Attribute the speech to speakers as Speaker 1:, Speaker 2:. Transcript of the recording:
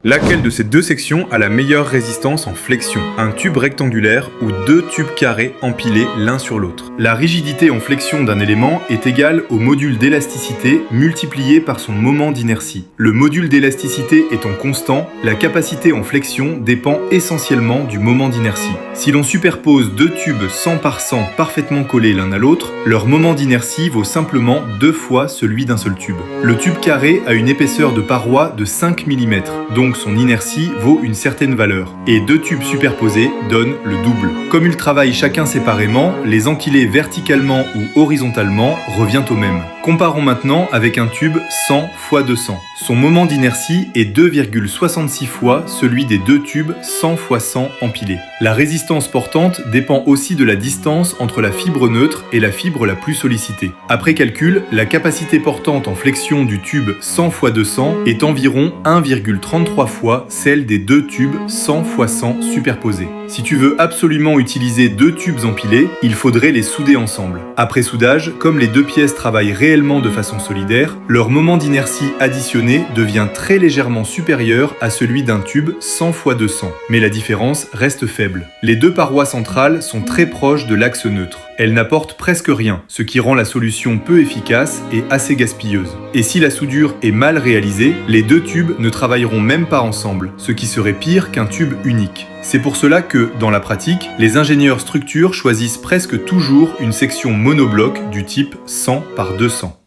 Speaker 1: Laquelle de ces deux sections a la meilleure résistance en flexion? Un tube rectangulaire ou deux tubes carrés empilés l'un sur l'autre? La rigidité en flexion d'un élément est égale au module d'élasticité multiplié par son moment d'inertie. Le module d'élasticité étant constant, la capacité en flexion dépend essentiellement du moment d'inertie. Si l'on superpose deux tubes 100 par 100 parfaitement collés l'un à l'autre, leur moment d'inertie vaut simplement 2 fois celui d'un seul tube. Le tube carré a une épaisseur de paroi de 5 mm, donc son inertie vaut une certaine valeur, et deux tubes superposés donnent le double. Comme ils travaillent chacun séparément, les empiler verticalement ou horizontalement revient au même. Comparons maintenant avec un tube 100 x 200. Son moment d'inertie est 2,66 fois celui des deux tubes 100 x 100 empilés. La résistance portante dépend aussi de la distance entre la fibre neutre et la fibre la plus sollicitée. Après calcul, la capacité portante en flexion du tube 100 x 200 est environ 1,33 fois celle des deux tubes 100 x 100 superposés. Si tu veux absolument utiliser deux tubes empilés, il faudrait les souder ensemble. Après soudage, comme les deux pièces travaillent réellement de façon solidaire, leur moment d'inertie additionné devient très légèrement supérieur à celui d'un tube 100 x 200. Mais la différence reste faible. Les deux parois centrales sont très proches de l'axe neutre. Elles n'apportent presque rien, ce qui rend la solution peu efficace et assez gaspilleuse. Et si la soudure est mal réalisée, les deux tubes ne travailleront même pas ensemble, ce qui serait pire qu'un tube unique. C'est pour cela que, dans la pratique, les ingénieurs structure choisissent presque toujours une section monobloc du type 100 par 200.